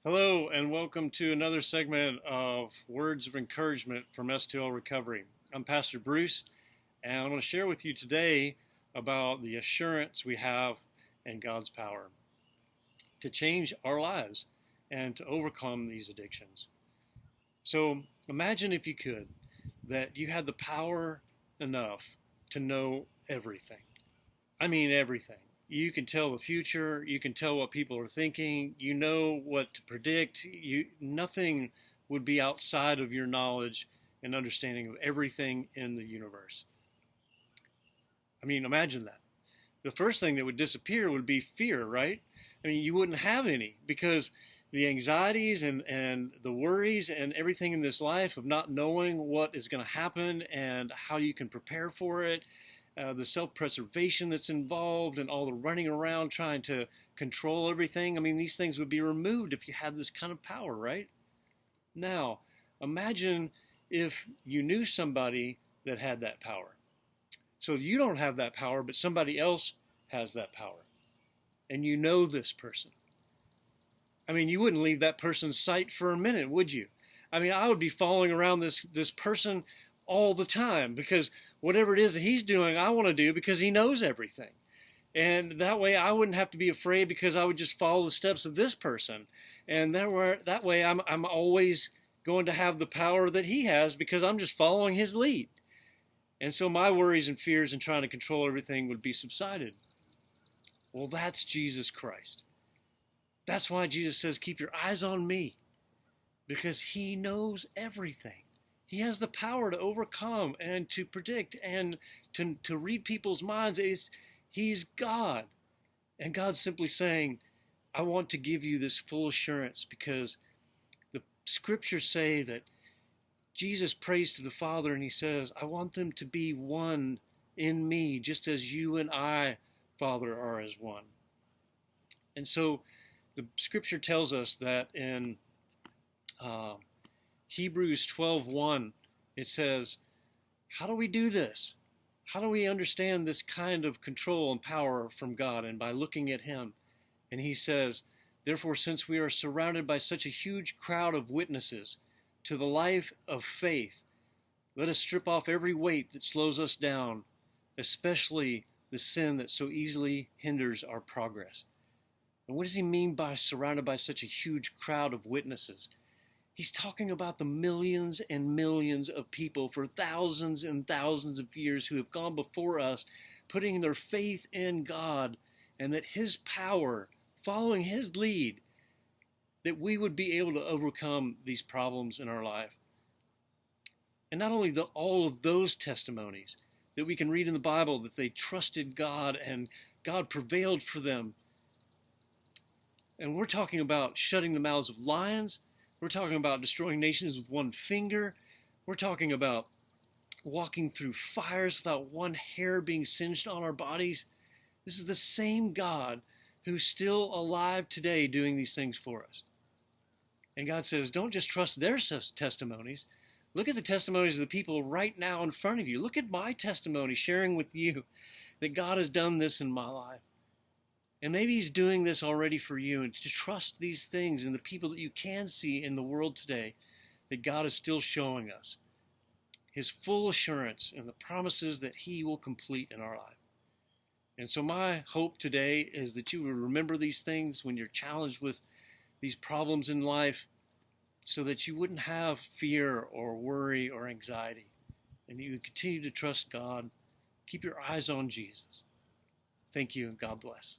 Hello, and welcome to another segment of Words of Encouragement from S2L Recovery. I'm Pastor Bruce, and I want to share with you today about the assurance we have in God's power to change our lives and to overcome these addictions. So imagine, if you could, that you had the power enough to know everything. I mean, everything. You can tell the future, you can tell what people are thinking, you know what to predict. Nothing would be outside of your knowledge and understanding of everything in the universe. I mean, imagine that. The first thing that would disappear would be fear, right? I mean, you wouldn't have any, because the anxieties and the worries and everything in this life of not knowing what is going to happen and how you can prepare for it, the self-preservation that's involved, and all the running around trying to control everything. I mean, these things would be removed if you had this kind of power, right? Now, imagine if you knew somebody that had that power. So you don't have that power, but somebody else has that power. And you know this person. I mean, you wouldn't leave that person's sight for a minute, would you? I mean, I would be following around this person all the time, because whatever it is that he's doing, I want to do, because he knows everything. And that way I wouldn't have to be afraid, because I would just follow the steps of this person. And that way I'm always going to have the power that he has, because I'm just following his lead. And so my worries and fears and trying to control everything would be subsided. Well, that's Jesus Christ. That's why Jesus says, keep your eyes on me, because he knows everything. He has the power to overcome and to predict and to read people's minds. He's God. And God's simply saying, I want to give you this full assurance, because the scriptures say that Jesus prays to the Father and he says, I want them to be one in me, just as you and I, Father, are as one. And so the scripture tells us that in Hebrews 12:1, it says, how do we do this? How do we understand this kind of control and power from God? And by looking at him. And he says, therefore, since we are surrounded by such a huge crowd of witnesses to the life of faith, let us strip off every weight that slows us down, especially the sin that so easily hinders our progress. And what does he mean by surrounded by such a huge crowd of witnesses? He's talking about the millions and millions of people for thousands and thousands of years who have gone before us, putting their faith in God, and that his power, following his lead, that we would be able to overcome these problems in our life. And not only all of those testimonies that we can read in the Bible, that they trusted God and God prevailed for them. And we're talking about shutting the mouths of lions. We're talking about destroying nations with one finger. We're talking about walking through fires without one hair being singed on our bodies. This is the same God who's still alive today doing these things for us. And God says, don't just trust their testimonies. Look at the testimonies of the people right now in front of you. Look at my testimony sharing with you that God has done this in my life. And maybe he's doing this already for you, and to trust these things and the people that you can see in the world today, that God is still showing us his full assurance and the promises that he will complete in our life. And so my hope today is that you will remember these things when you're challenged with these problems in life, so that you wouldn't have fear or worry or anxiety, and you would continue to trust God. Keep your eyes on Jesus. Thank you, and God bless.